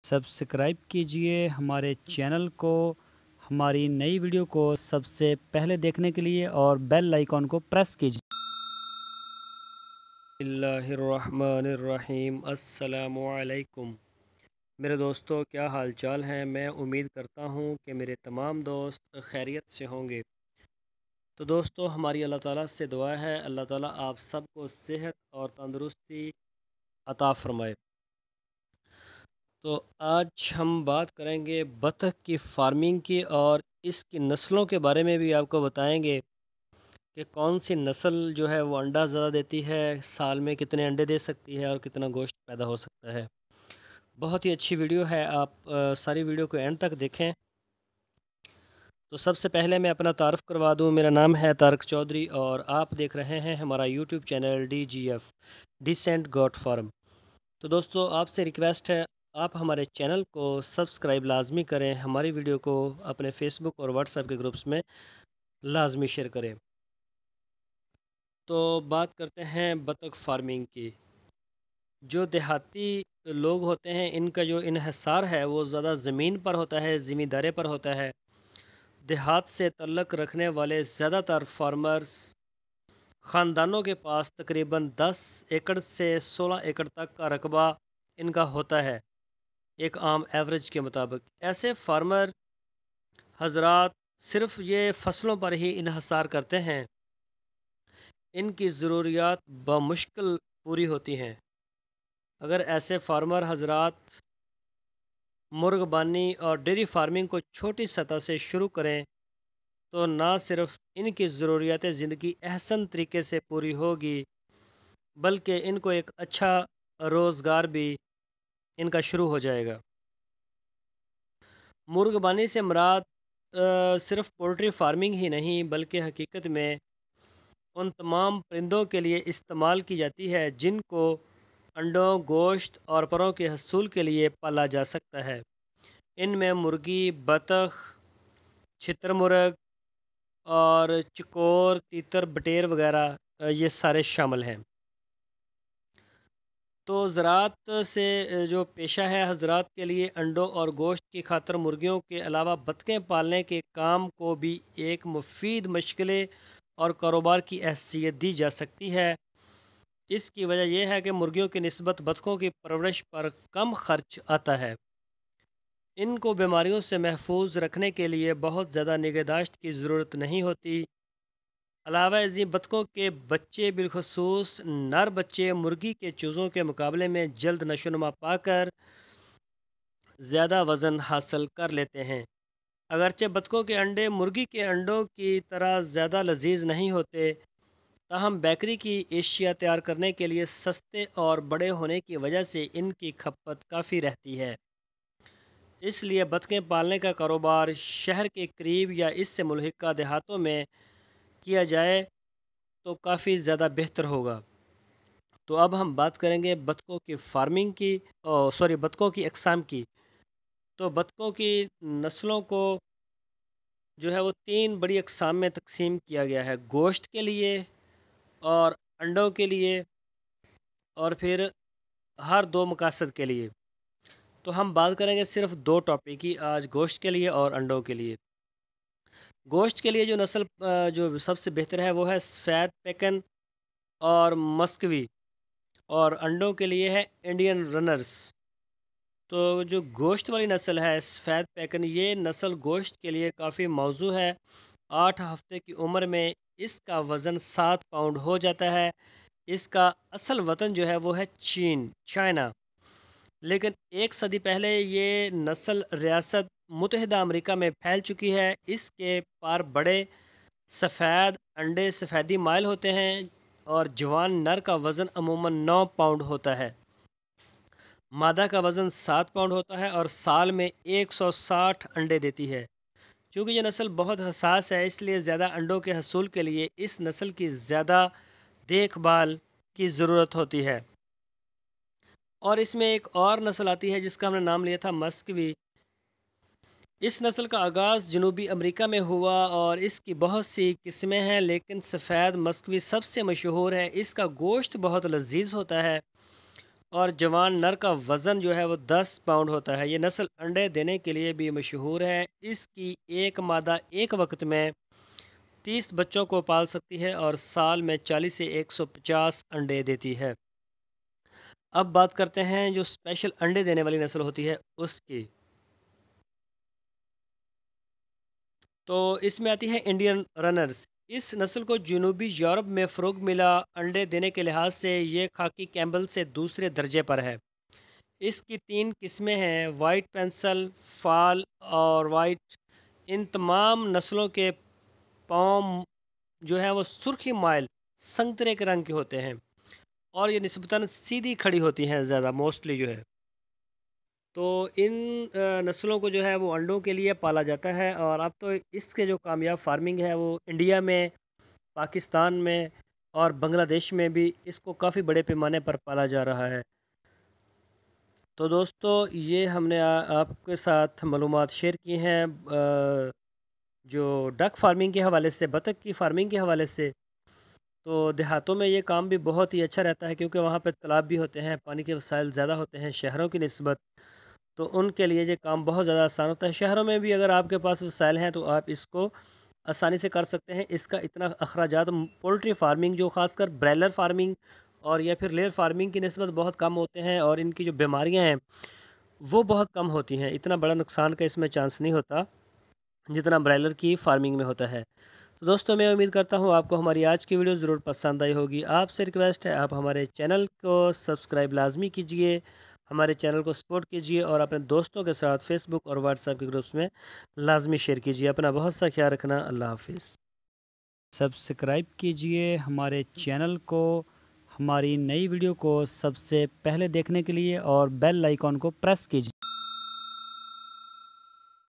Subscribe कीजिए हमारे channel को, हमारी नई वीडियो को सबसे पहले देखने के लिए और बेल आइकॉन को प्रेस कीजिए। बिस्मिल्लाहिर्रहमानिर्रहीम। अस्सलामुअलैकुम मेरे दोस्तों, क्या हाल चाल हैं। मैं उम्मीद करता हूँ कि मेरे तमाम दोस्त खैरियत से होंगे। तो दोस्तों, हमारी अल्लाह ताला से दुआ है, अल्लाह ताला आप सबको सेहत और तंदुरुस्ती अता फ़रमाए। तो आज हम बात करेंगे बतख की फार्मिंग की और इसकी नस्लों के बारे में भी आपको बताएंगे कि कौन सी नस्ल जो है वो अंडा ज़्यादा देती है, साल में कितने अंडे दे सकती है और कितना गोश्त पैदा हो सकता है। बहुत ही अच्छी वीडियो है, आप सारी वीडियो को एंड तक देखें। तो सबसे पहले मैं अपना तारुफ करवा दूं। मेरा नाम है तारक चौधरी और आप देख रहे हैं हमारा YouTube channel DGF decent goat farm. तो दोस्तों, आपसे रिक्वेस्ट है, आप हमारे चैनल को सब्सक्राइब लाजमी करें, हमारी वीडियो को अपने फेसबुक और व्हाट्सएप के ग्रुप्स में लाजमी शेयर करें। तो बात करते हैं बतख फार्मिंग की। जो देहाती लोग होते हैं, इनका जो इन्हिसार है वो ज़्यादा ज़मीन पर होता है, ज़मींदारी पर होता है। देहात से तल्लक रखने वाले ज़्यादातर फार्मर्स ख़ानदानों के पास तकरीबन 10 एकड़ से 16 एकड़ तक का रकबा इनका होता है, एक आम एवरेज के मुताबिक। ऐसे फार्मर हजरात सिर्फ ये फसलों पर ही इन्हसार करते हैं। इनकी ज़रूरियात बमुश्किल पूरी होती हैं। अगर ऐसे फार्मर हजरात मुर्गबानी और डेयरी फार्मिंग को छोटी सतह से शुरू करें तो ना सिर्फ इनकी ज़रूरियात ज़िंदगी अहसन तरीके से पूरी होगी, बल्कि इनको एक अच्छा रोज़गार भी इनका शुरू हो जाएगा। मुर्गबानी से मुराद सिर्फ पोल्ट्री फार्मिंग ही नहीं, बल्कि हकीकत में उन तमाम परिंदों के लिए इस्तेमाल की जाती है जिनको अंडों, गोश्त और परों के हसूल के लिए पाला जा सकता है। इनमें मुर्गी, बतख, छितर और चकोर, तीतर, बटेर वगैरह ये सारे शामिल हैं। तो ज़राअत से जो पेशा है हज़रात के लिए अंडों और गोश्त की खातर मुर्गियों के अलावा बतखें पालने के काम को भी एक मुफीद मशगले और कारोबार की हैसियत दी जा सकती है। इसकी वजह यह है कि मुर्गियों की निस्बत बतखों की परवरिश पर कम खर्च आता है। इनको बीमारियों से महफूज रखने के लिए बहुत ज़्यादा निगहदाश्त की ज़रूरत नहीं होती। अलावा इसी बतखों के बच्चे, बिलखसूस नर बच्चे, मुर्गी के चूज़ों के मुकाबले में जल्द नशोनुमा पाकर ज़्यादा वज़न हासिल कर लेते हैं। अगरचे बतखों के अंडे मुर्गी के अंडों की तरह ज़्यादा लजीज नहीं होते, ताहम बेकरी की एशिया तैयार करने के लिए सस्ते और बड़े होने की वजह से इनकी खपत काफ़ी रहती है। इसलिए बतखें पालने का कारोबार शहर के करीब या इससे मुल्हिका देहातों में किया जाए तो काफ़ी ज़्यादा बेहतर होगा। तो अब हम बात करेंगे बतखों की फार्मिंग की, बतखों की अक़साम की। तो बतखों की नस्लों को जो है वो 3 बड़ी अक़साम में तक़सीम किया गया है, गोश्त के लिए और अंडों के लिए और फिर हर 2 मकासद के लिए। तो हम बात करेंगे सिर्फ 2 टॉपिक की आज, गोश्त के लिए और अंडों के लिए। गोश्त के लिए जो नस्ल जो सबसे बेहतर है वो है सफ़ेद पैकन और मस्कवी, और अंडों के लिए है इंडियन रनर्स। तो जो गोश्त वाली नस्ल है सफ़ेद पैकन, ये नस्ल गोश्त के लिए काफ़ी मौजू है। 8 हफ्ते की उम्र में इसका वज़न 7 पाउंड हो जाता है। इसका असल वतन जो है वो है चीन, चाइना। लेकिन 1 सदी पहले ये नस्ल रियासत मुत्तहिदा अमेरिका में फैल चुकी है। इसके पार बड़े सफ़ेद अंडे सफ़ेदी माइल होते हैं और जवान नर का वज़न अमूमन 9 पाउंड होता है। मादा का वज़न 7 पाउंड होता है और साल में 160 अंडे देती है। चूँकि ये नस्ल बहुत हसास है, इसलिए ज़्यादा अंडों के हसूल के लिए इस नस्ल की ज़्यादा देखभाल की ज़रूरत होती है। और इसमें एक और नस्ल आती है जिसका हमने नाम लिया था मस्कवी। इस नस्ल का आगाज़ जनूबी अमेरिका में हुआ और इसकी बहुत सी किस्में हैं, लेकिन सफ़ेद मस्कवी सबसे मशहूर है। इसका गोश्त बहुत लजीज होता है اور جوان نر کا وزن جو ہے وہ 10 پاؤنڈ ہوتا ہے۔ یہ نسل انڈے دینے کے لیے بھی مشہور ہے۔ اس کی ایک مادہ ایک وقت میں 30 بچوں کو پال سکتی ہے اور سال میں 40 سے 150 انڈے دیتی ہے۔ اب بات کرتے ہیں جو اسپیشل انڈے دینے والی نسل ہوتی ہے اس کی، تو اس میں آتی ہے انڈین رنرز۔ اس نسل کو جنوبی یورپ میں فروغ ملا۔ انڈے دینے کے لحاظ سے یہ خاکی کیمبل سے دوسرے درجے پر ہے۔ اس کی 3 قسمیں ہیں، وائٹ پینسل، فال اور وائٹ۔ ان تمام نسلوں کے پاؤں جو ہیں وہ سرخی مائل سنترے کے رنگ کے ہوتے ہیں اور یہ نسبتاً سیدھی کھڑی ہوتی ہیں زیادہ موسٹلی جو ہے۔ تو ان نسلوں کو جو ہے وہ انڈوں کے لیے پالا جاتا ہے، اور اب تو اس کے جو کامیاب فارمنگ ہے وہ انڈیا میں، پاکستان میں اور بنگلہ دیش میں بھی اس کو کافی بڑے پیمانے پر پالا جا رہا ہے۔ تو دوستو یہ ہم نے آپ کے ساتھ معلومات شیئر کی ہیں جو ڈک فارمنگ کے حوالے سے، بطخ کی فارمنگ کے حوالے سے۔ تو دیہاتوں میں یہ کام بھی بہت ہی اچھا رہتا ہے کیونکہ وہاں پہ تالاب بھی ہوتے ہیں، پانی کے وسائل زیادہ ہوتے ہیں شہروں کی نسبت، تو ان کے لیے یہ کام بہت زیادہ آسان ہوتا ہے۔ شہروں میں بھی اگر آپ کے پاس وسائل ہیں تو آپ اس کو آسانی سے کر سکتے ہیں۔ اس کا اتنا اخراجات پولٹری فارمنگ جو خاص کر برائلر فارمنگ اور یا پھر لیئر فارمنگ کی نسبت بہت کم ہوتے ہیں، اور ان کی جو بیماریاں ہیں وہ بہت کم ہوتی ہیں۔ اتنا بڑا نقصان کا اس میں چانس نہیں ہوتا جتنا برائلر کی فارمنگ میں ہوتا ہے۔ تو دوستوں میں امید کرتا ہوں آپ کو ہماری آج کی ویڈیو ضرور پسند آئی ہوگی۔ آپ سے ریکویسٹ ہے آپ ہمارے چینل کو سبسکرائب لازمی کیجئے، ہمارے چینل کو سپورٹ کیجئے اور اپنے دوستوں کے ساتھ فیس بک اور واٹس ایپ کے گروپس میں لازمی شیئر کیجئے۔ اپنا بہت سا خیال رکھنا۔ اللہ حافظ۔ سبسکرائب کیجئے ہمارے چینل کو ہماری نئی ویڈیو کو سب سے پہلے دیکھنے کے لیے، اور بیل آئیکن کو پریس کیجئے۔